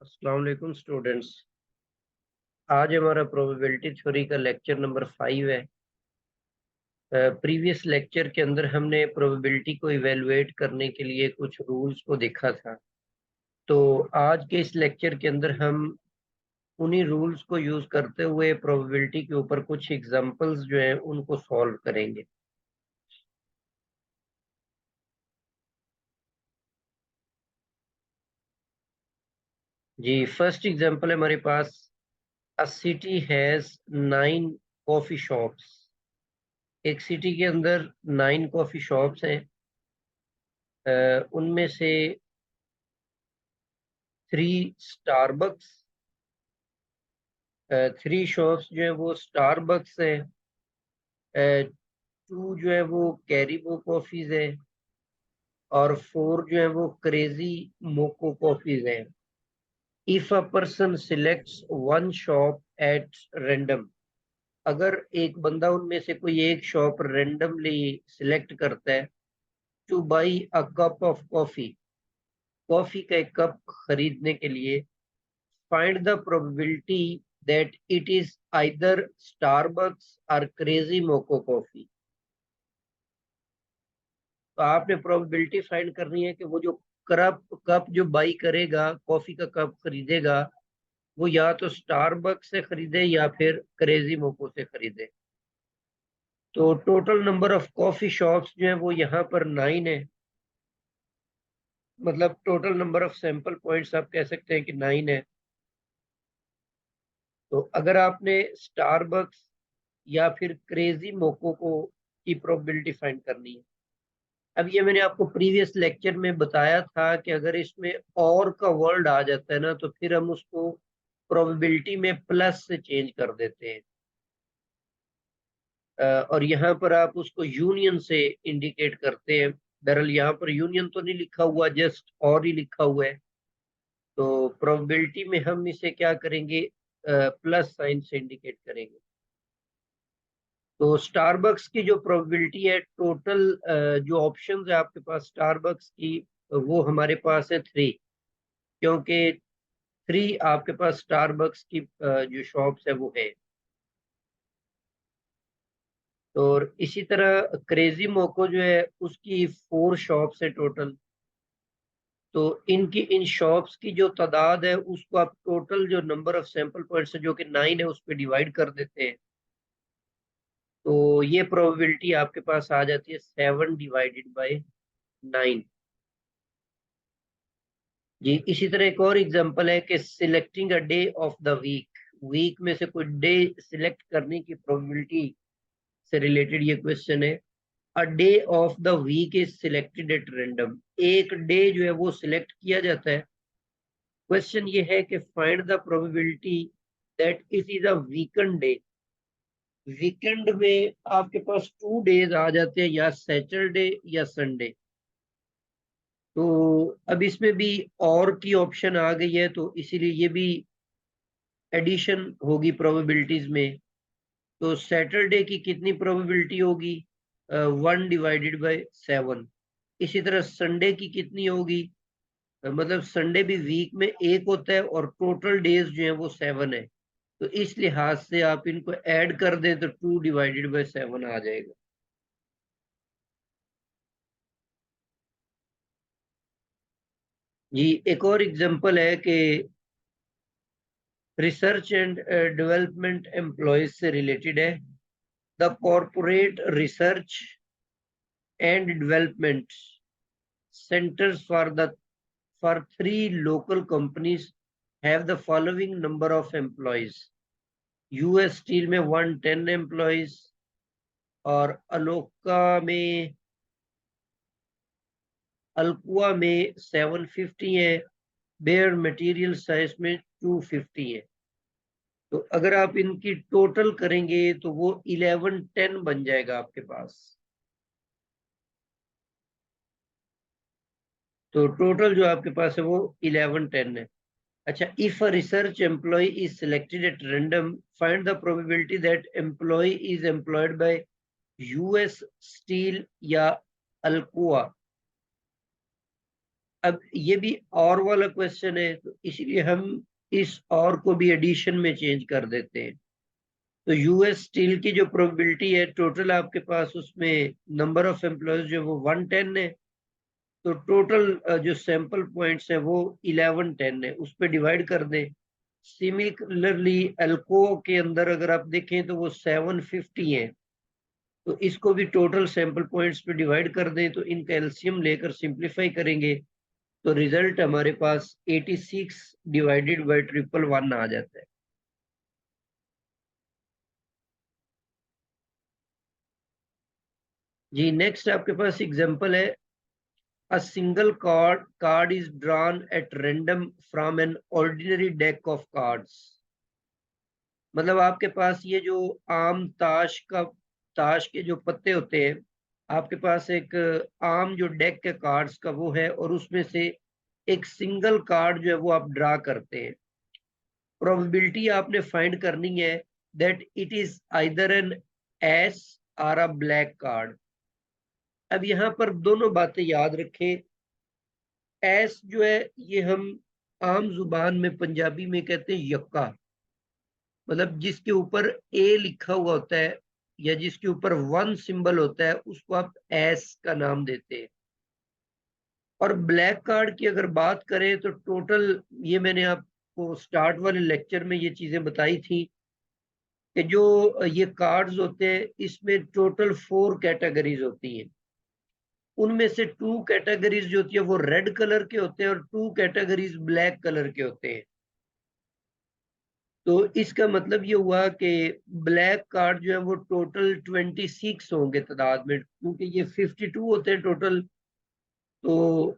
अस्सलाम वालेकुम स्टूडेंट्स। आज हमारा प्रोबेबिलिटी थ्योरी का लेक्चर नंबर 5 है। प्रीवियस लेक्चर के अंदर हमने प्रोबेबिलिटी को इवेलुएट करने के लिए कुछ रूल्स को देखा था। तो आज के इस लेक्चर के अंदर हम उन्हीं रूल्स को यूज करते हुए प्रोबेबिलिटी के ऊपर कुछ एग्जांपल्स जो हैं उनको सॉल्व करेंगे। जी, फर्स्ट एग्जांपल है हमारे पास। A city has 9 coffee shops. एक सिटी के अंदर 9 कॉफी शॉप्स हैं। उनमें से 3 स्टारबक्स, 3 शॉप्स जो है वो स्टारबक्स है। 2 जो है वो कैरिबो कॉफीज है और 4 जो है वो क्रेजी मोको कॉफीज है। If a person selects one shop at random, अगर एक बंदा उनमें से कोई एक शॉप रैंडमली सिलेक्ट करता है two by a cup of coffee, coffee का एक कप खरीदने के लिए, find the probability that it is either Starbucks or Crazy Moco Coffee। तो आपने प्रोबेबिलिटी फाइंड करनी है कि वो जो कप जो बाई करेगा, कॉफी का कप खरीदेगा, वो या तो स्टारबक्स से खरीदे या फिर क्रेजी मोको से खरीदे। तो total number of coffee shops जो है वो यहाँ पर 9 है। मतलब total number of sample points आप कह सकते हैं कि 9 है। तो अगर आपने स्टारबक्स या फिर क्रेजी मोको को की प्रोबेबिलिटी फाइंड करनी है। अब ये मैंने आपको प्रीवियस लेक्चर में बताया था कि अगर इसमें और का वर्ड आ जाता है ना तो फिर हम उसको प्रोबेबिलिटी में प्लस से चेंज कर देते हैं। और यहाँ पर आप उसको यूनियन से इंडिकेट करते हैं। दरअसल यहाँ पर यूनियन तो नहीं लिखा हुआ, जस्ट और ही लिखा हुआ है। तो प्रोबेबिलिटी में हम इसे क्या करेंगे, प्लस साइन से इंडिकेट करेंगे। तो स्टारबक्स की जो प्रोबेबिलिटी है, टोटल जो ऑप्शंस है आपके पास स्टारबक्स की, वो हमारे पास है 3। क्योंकि 3 आपके पास स्टारबक्स की जो शॉप्स है वो है। और इसी तरह क्रेजी मोको जो है उसकी 4 शॉप्स है टोटल। तो इनकी इन शॉप्स की जो तादाद है उसको आप टोटल जो नंबर ऑफ सैंपल पॉइंट्स है जो कि 9 है उस पर डिवाइड कर देते हैं। तो ये प्रोबेबिलिटी आपके पास आ जाती है 7 डिवाइडेड बाय 9। जी, इसी तरह एक और एग्जांपल है कि selecting a day of the week, week में से कोई डे सिलेक्ट करने की प्रोबेबिलिटी से रिलेटेड ये क्वेश्चन है। A day of the week is selected at random, एक डे जो है वो सिलेक्ट किया जाता है। क्वेश्चन ये है कि find the probability that it is a weekend day. Weekend में आपके पास 2 डेज आ जाते हैं, या सैटरडे या संडे। तो अब इसमें भी और की ऑप्शन आ गई है, तो इसीलिए ये भी एडिशन होगी प्रोबेबिलिटीज में। तो सैटरडे की कितनी प्रोबेबिलिटी होगी, 1 डिवाइडेड बाय 7। इसी तरह संडे की कितनी होगी, मतलब संडे भी वीक में एक होता है और टोटल डेज जो है वो 7 है। तो इस लिहाज से आप इनको ऐड कर दें तो 2 डिवाइडेड बाय 7 आ जाएगा। जी, एक और एग्जांपल है कि रिसर्च एंड डेवलपमेंट एम्प्लॉयज से रिलेटेड है। The corporate research and development centers for 3 local companies have the following number of employees। US steel में 110 एम्प्लॉयज, और अल्कुआ में 750 है, बेयर मटेरियल साइंस में 250 है। तो अगर आप इनकी टोटल करेंगे तो वो 1110 बन जाएगा आपके पास। तो टोटल जो आपके पास है वो 1110 है। अच्छा, if a research employ is selected at random, find the probability that employ is employed by US Steel या अल्कोआ। अब ये भी और वाला क्वेश्चन है, तो इसलिए हम इस और को भी एडिशन में चेंज कर देते हैं। तो यूएस स्टील की जो प्रोबेबिलिटी है टोटल आपके पास, उसमें नंबर ऑफ एम्प्लॉयज जो वो 110 है, तो टोटल जो सैंपल पॉइंट्स है वो 1110 है, उस पर डिवाइड कर दें। सिमिलरली एल्को के अंदर अगर आप देखें तो वो 750 है, तो इसको भी टोटल सैंपल पॉइंट्स पे डिवाइड कर दें, तो इनका एलसीएम लेकर सिंप्लीफाई करेंगे तो रिजल्ट हमारे पास 86 डिवाइडेड बाई 111 आ जाता है। जी नेक्स्ट आपके पास एग्जांपल है, a single card is drawn at random from an ordinary deck of cards. मतलब आपके पास ये जो आम ताश के जो पत्ते होते हैं, आपके पास एक आम जो डेक के कार्ड्स का वो है, और उसमें से एक सिंगल कार्ड जो है वो आप ड्रा करते हैं। प्रोबेबिलिटी आपने फाइंड करनी है that it is either an S और अ ब्लैक कार्ड। अब यहाँ पर दोनों बातें याद रखें। एस जो है ये हम आम जुबान में पंजाबी में कहते हैं यक्का, मतलब जिसके ऊपर ए लिखा हुआ होता है या जिसके ऊपर वन सिंबल होता है उसको आप एस का नाम देते हैं। और ब्लैक कार्ड की अगर बात करें तो टोटल, ये मैंने आपको स्टार्ट वाले लेक्चर में ये चीजें बताई थी कि जो ये कार्ड्स होते हैं इसमें टोटल 4 कैटेगरीज होती हैं। उनमें से 2 कैटेगरीज जो होती है वो रेड कलर के होते हैं और 2 कैटेगरीज ब्लैक कलर के होते हैं। तो इसका मतलब ये हुआ कि ब्लैक कार्ड जो है वो टोटल 26 होंगे तादाद में, क्योंकि ये 52 होते हैं टोटल, तो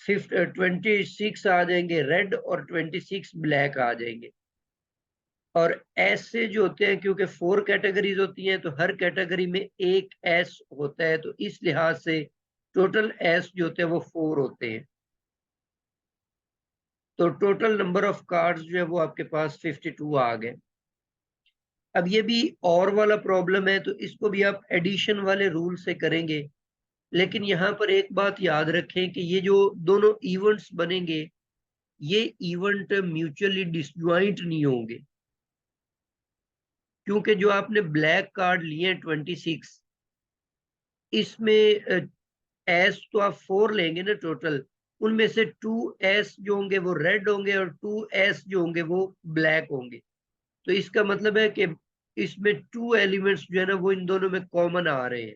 26 आ जाएंगे रेड और 26 ब्लैक आ जाएंगे। और ऐसे जो होते हैं, क्योंकि 4 कैटेगरीज होती हैं तो हर कैटेगरी में एक एस होता है, तो इस लिहाज से टोटल एस जो होते हैं वो 4 होते हैं। तो टोटल नंबर ऑफ कार्ड्स जो है वो आपके पास 52 आ गए। अब ये भी और वाला प्रॉब्लम है, तो इसको भी आप एडिशन वाले रूल से करेंगे, लेकिन यहाँ पर एक बात याद रखें कि ये जो दोनों इवेंट्स बनेंगे, ये इवेंट म्यूचुअली डिसज्वाइंट नहीं होंगे, क्योंकि जो आपने ब्लैक कार्ड लिए 26, इसमें एस तो आप 4 लेंगे ना टोटल, उनमें से 2 एस जो होंगे वो रेड होंगे और 2 एस जो होंगे वो ब्लैक होंगे। तो इसका मतलब है कि इसमें 2 एलिमेंट्स जो है ना वो इन दोनों में कॉमन आ रहे हैं,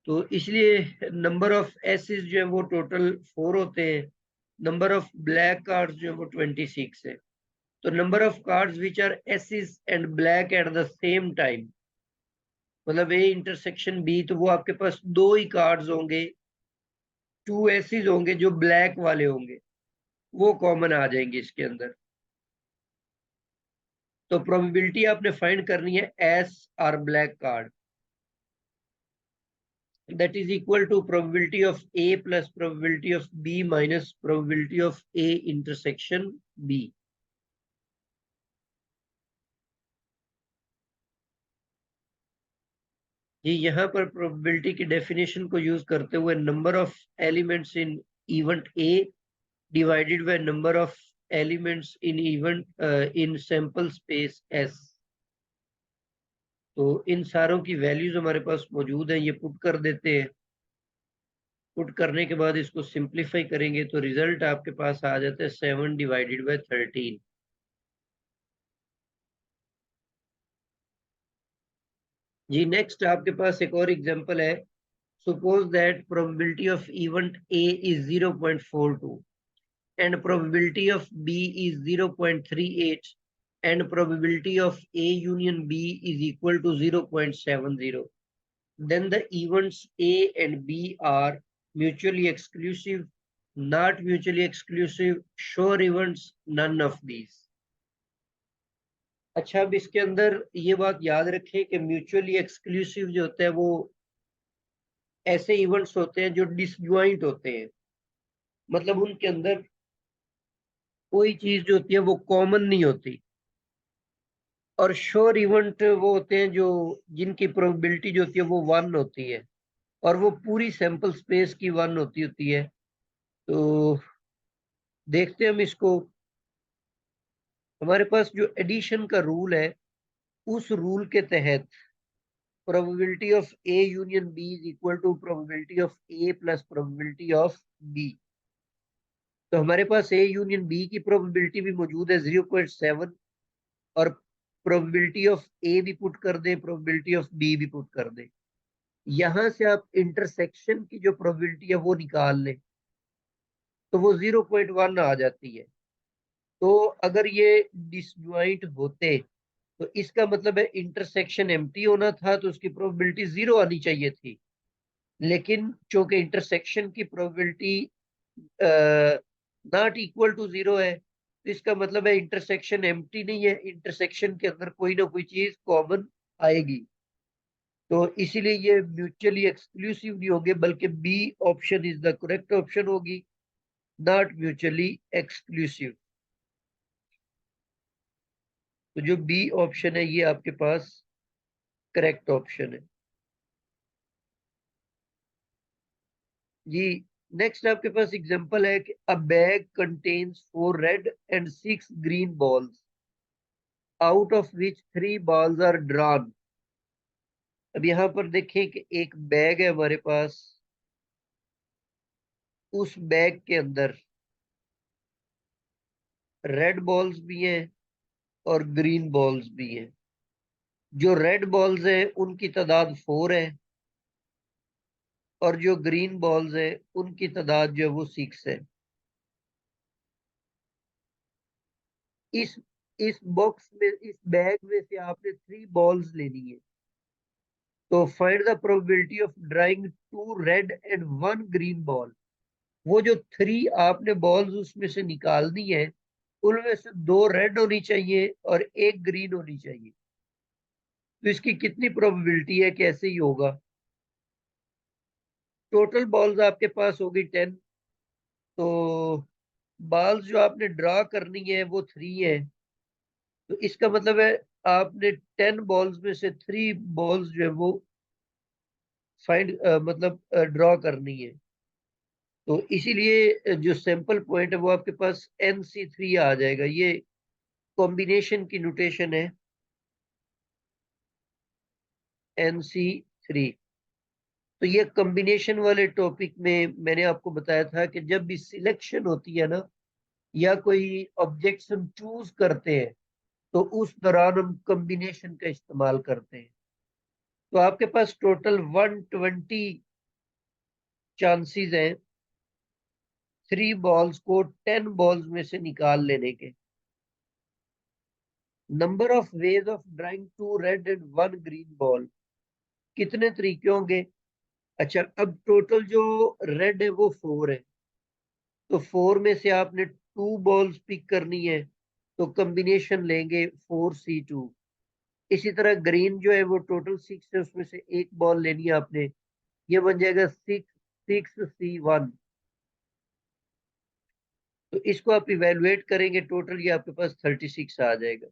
तो इसलिए नंबर ऑफ एसेस जो है वो टोटल 4 होते हैं। नंबर ऑफ ब्लैक कार्ड्स जो है वो 26 है। तो number of cards which are aces and black at the same time, मतलब ए इंटरसेक्शन बी, तो वो आपके पास 2 ही कार्ड्स होंगे, 2 एसेस होंगे जो ब्लैक वाले होंगे, वो कॉमन आ जाएंगे इसके अंदर। तो प्रोबेबिलिटी आपने फाइंड करनी है एस और black card, that is equal to probability of A plus probability of B minus probability of A intersection B। जी यहाँ पर प्रोबेबिलिटी की डेफिनेशन को यूज करते हुए number of elements in event A divided by number of elements in event in sample space S. तो इन सारों की values हमारे पास मौजूद है, ये पुट कर देते हैं। पुट करने के बाद इसको सिंप्लीफाई करेंगे तो रिजल्ट आपके पास आ जाता है 7 डिवाइडेड बाय 13। जी नेक्स्ट आपके पास एक और एग्जांपल है, suppose that probability of event A is 0.42 and probability of B is 0.38 and probability of A union B is equal to 0.70, then the events A and B are mutually exclusive, not mutually exclusive, sure events, none of these। अच्छा, अब इसके अंदर ये बात याद रखें कि mutually exclusive जो होता है वो ऐसे इवेंट्स होते हैं जो डिसज्वाइंट होते हैं, मतलब उनके अंदर कोई चीज जो होती है वो कॉमन नहीं होती। और श्योर इवेंट वो होते हैं जो जिनकी प्रोबेबिलिटी जो होती है वो 1 होती है। और वो पूरी सैंपल स्पेस की 1 होती है। तो देखते हैं हम इसको। हमारे पास जो एडिशन का रूल है, उस रूल के तहत probability of A union B is equal to probability of A plus probability of B. तो हमारे पास ए यूनियन बी की प्रोबेबिलिटी भी मौजूद है 0.7, और प्रोबेबिलिटी ऑफ ए भी पुट कर दें, प्रोबेबिलिटी ऑफ बी भी पुट कर दें। यहां से आप इंटरसेक्शन की जो प्रोबेबिलिटी है वो निकाल लें, तो वो 0.1 आ जाती है। तो अगर ये डिसजॉइंट होते तो इसका मतलब है इंटरसेक्शन एम्प्टी होना था, तो उसकी प्रोबेबिलिटी 0 आनी चाहिए थी। लेकिन चूंकि इंटरसेक्शन की प्रोबेबिलिटी नॉट इक्वल टू 0 है, तो इसका मतलब है इंटरसेक्शन एम्प्टी नहीं है, इंटरसेक्शन के अंदर कोई ना कोई चीज कॉमन आएगी। तो इसीलिए ये म्यूचुअली एक्सक्लूसिव नहीं होंगे, बल्कि B option is the correct option होगी, नॉट म्यूचुअली एक्सक्लूसिव। तो जो बी ऑप्शन है ये आपके पास करेक्ट ऑप्शन है जी। नेक्स्ट आपके पास एग्जांपल है कि a bag contains 4 red and 6 green balls, out of which 3 balls are drawn. अब यहाँ पर देखें कि एक बैग है हमारे पास, उस बैग के अंदर रेड बॉल्स भी हैं और ग्रीन बॉल्स भी हैं। जो रेड बॉल्स हैं उनकी तादाद 4 है, और जो ग्रीन बॉल्स हैं उनकी तादाद जो है वो 6 है। इस इस बॉक्स में, इस बैग में से आपने 3 बॉल्स लेनी है। तो find the probability of drawing 2 red and 1 green ball. वो जो 3 आपने बॉल्स उसमें से निकालनी है, उनमें से 2 रेड होनी चाहिए और 1 ग्रीन होनी चाहिए। तो इसकी कितनी प्रोबेबिलिटी है, कैसे ही होगा? टोटल बॉल्स आपके पास होगी 10। तो बॉल्स जो आपने ड्रा करनी है वो 3 है। तो इसका मतलब है आपने 10 बॉल्स में से 3 बॉल्स जो है वो फाइंड मतलब ड्रॉ करनी है। तो इसीलिए जो सैंपल पॉइंट है वो आपके पास NC3 आ जाएगा। ये कॉम्बिनेशन की नोटेशन है, NC3। तो ये कॉम्बिनेशन वाले टॉपिक में मैंने आपको बताया था कि जब भी सिलेक्शन होती है ना, या कोई ऑब्जेक्ट्स हम चूज करते हैं, तो उस दौरान हम कॉम्बिनेशन का इस्तेमाल करते हैं। तो आपके पास टोटल 120 चांसेस हैं 3 बॉल्स को 10 बॉल्स में से निकाल लेने के। Number of ways of drawing 2 red and 1 green ball, कितने तरीके होंगे? अच्छा, अब टोटल जो रेड है वो 4 है, तो 4 में से आपने 2 बॉल्स पिक करनी है, तो कॉम्बिनेशन लेंगे 4C2। इसी तरह ग्रीन जो है वो टोटल 6 है, उसमें से एक बॉल लेनी है आपने, ये बन जाएगा 6C1। तो इसको आप इवेलुएट करेंगे, टोटल ये आपके पास 36 आ जाएगा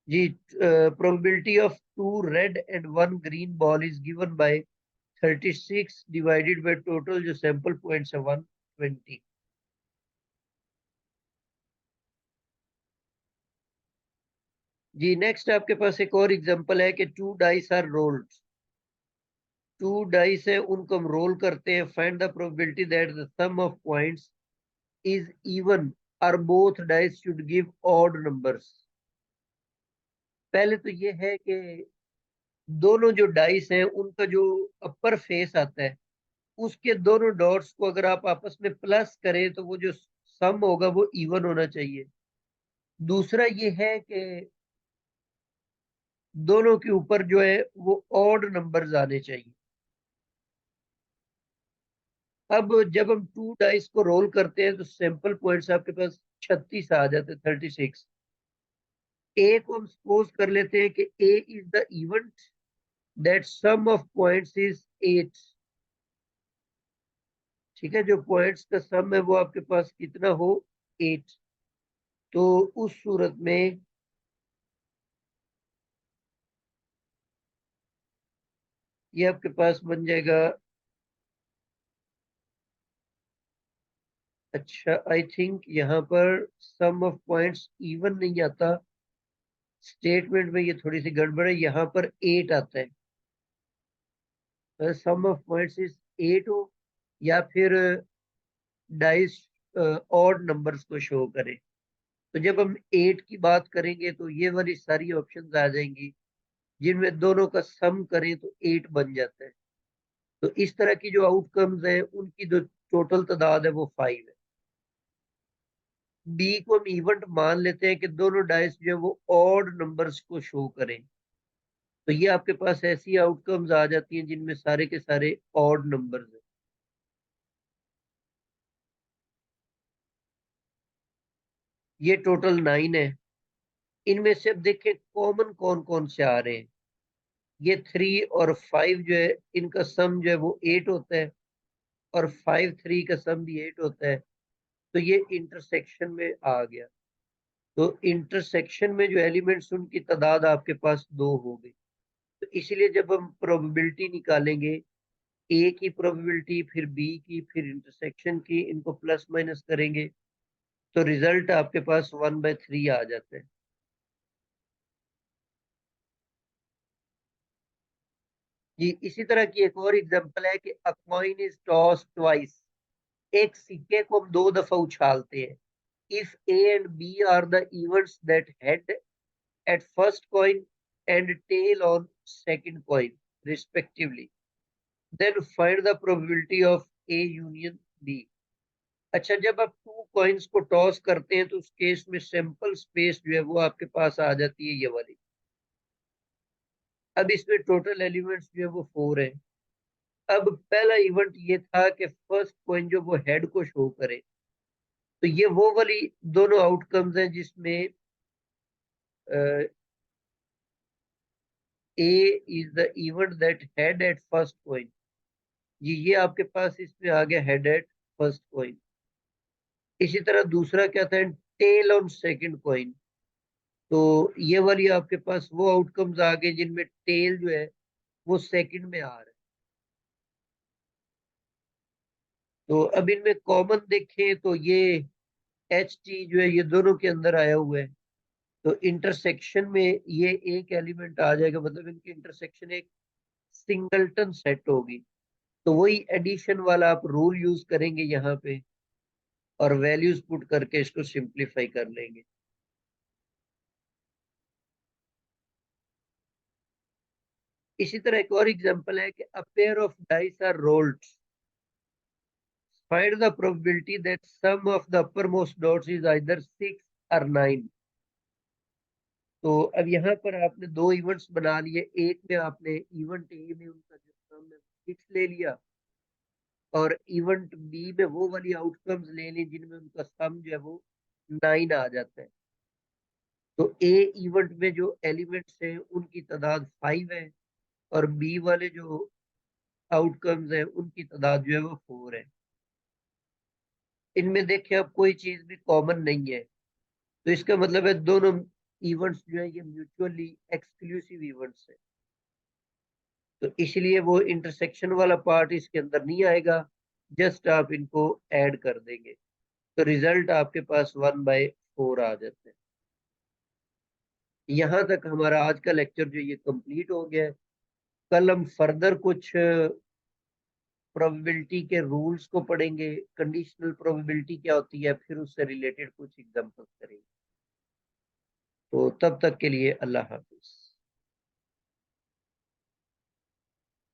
जी। Probability of 2 red and 1 green ball is given by 36 divided by total जो सैंपल पॉइंट्स है 120। जी नेक्स्ट आपके पास एक और एग्जांपल है कि 2 डाइस आर रोल्ड। 2 डाइस है, उनको हम रोल करते हैं। Find the probability that the sum of points is even और both dice should give odd numbers. पहले तो ये है कि दोनों जो डाइस हैं उनका जो अपर फेस आता है, उसके दोनों डॉट्स को अगर आप आपस में प्लस करें तो वो जो सम होगा वो इवन होना चाहिए। दूसरा ये है कि दोनों के ऊपर जो है वो ऑड नंबर्स आने चाहिए। अब जब हम 2 डाइस को रोल करते हैं तो सैंपल पॉइंट्स आपके पास 36 आ जाते हैं, 36। ए को हम सपोज कर लेते हैं कि A is the event that sum of points is 8। ठीक है, जो पॉइंट्स का सम है वो आपके पास कितना हो, 8। तो उस सूरत में ये आपके पास बन जाएगा। अच्छा, आई थिंक यहाँ पर सम ऑफ पॉइंट्स इवन नहीं आता, स्टेटमेंट में ये थोड़ी सी गड़बड़ है, यहाँ पर 8 आता है। सम ऑफ पॉइंट्स इज 8 हो, या फिर डाइस ऑड नंबर्स को शो करे। तो जब हम 8 की बात करेंगे तो ये वाली सारी ऑप्शंस आ जाएंगी, जिनमें दोनों का सम करें तो 8 बन जाता है। तो इस तरह की जो आउटकम्स है उनकी जो टोटल तादाद है वो 5 है। बी को हम इवेंट मान लेते हैं कि दोनों डाइस जो है वो ऑड नंबर्स को शो करें। तो ये आपके पास ऐसी आउटकम्स आ जाती हैं जिनमें सारे के सारे ऑड नंबर्स हैं। ये टोटल 9 है। इनमें से अब देखें कॉमन कौन कौन से आ रहे हैं। ये 3 और 5 जो है इनका सम जो है वो 8 होता है, और 5 3 का सम भी 8 होता है। तो ये इंटरसेक्शन में आ गया। तो इंटरसेक्शन में जो एलिमेंट्स उनकी तादाद आपके पास 2 हो गई। तो इसलिए जब हम प्रोबेबिलिटी निकालेंगे, ए की प्रोबेबिलिटी, फिर बी की, फिर इंटरसेक्शन की, इनको प्लस माइनस करेंगे तो रिजल्ट आपके पास 1/3 आ जाता है। जी, इसी तरह की एक और एग्जांपल है कि a coin is tossed twice. एक सिक्के को हम 2 दफा उछालते हैं। If A and B are the events that head at first coin and tail on second coin respectively, then find the probability of A union B. अच्छा, जब आप 2 कॉइन्स को टॉस करते हैं तो उस केस में सैंपल स्पेस जो है वो आपके पास आ जाती है, ये वाली। अब इसमें टोटल एलिमेंट्स जो है वो 4 है। अब पहला इवेंट ये था कि फर्स्ट कॉइन जो वो हेड को शो करे। तो ये वो वाली दोनों आउटकम्स हैं जिसमें A is the event that head at first coin. ये आपके पास इसमें आ गया हेड एट फर्स्ट कॉइन। इसी तरह दूसरा क्या था, टेल ऑन सेकंड कॉइन। तो ये वाली आपके पास वो आउटकम्स आ गए जिनमें टेल जो है वो सेकंड में आ रहा है। तो अब इनमें कॉमन देखें तो ये एच टी जो है ये दोनों के अंदर आया हुआ है। तो इंटरसेक्शन में ये एक एलिमेंट आ जाएगा, मतलब इनकी इंटरसेक्शन एक सिंगलटन सेट होगी। तो वही एडिशन वाला आप रूल यूज करेंगे यहाँ पे, और वैल्यूज पुट करके इसको सिंप्लीफाई कर लेंगे। इसी तरह एक और एग्जांपल है कि a pair of dice are rolled, find the probability that sum of the uppermost dots is either 6 or 9। तो अब यहाँ पर आपने 2 इवेंट्स बना लिए। एक में आपने इवेंट ए में उनका जो सम है 6 ले लिया, और इवेंट बी में वो वाली आउटकम्स ले ली जिनमें उनका सम जो है वो 9 आ जाता है। तो ए इवेंट में जो एलिमेंट्स हैं उनकी तादाद 5 है, और बी वाले जो आउटकम्स हैं उनकी तादाद जो है वो 4 है। इनमें देखिए अब कोई चीज भी कॉमन नहीं है। तो इसका मतलब है दोनों इवेंट्स जो है ये म्यूचुअली एक्सक्लूसिव इवेंट्स है। तो इसलिए वो इंटरसेक्शन वाला पार्ट इसके अंदर नहीं आएगा, जस्ट आप इनको ऐड कर देंगे। तो रिजल्ट आपके पास 1/4 आ जाते हैं। यहाँ तक हमारा आज का लेक्चर जो ये कंप्लीट हो गया है। कल हम फर्दर कुछ प्रोबेबिलिटी के रूल्स को पढ़ेंगे, कंडीशनल प्रोबेबिलिटी क्या होती है, फिर उससे रिलेटेड कुछ एग्जांपल्स करेंगे। तो तब तक के लिए अल्लाह हाफिज।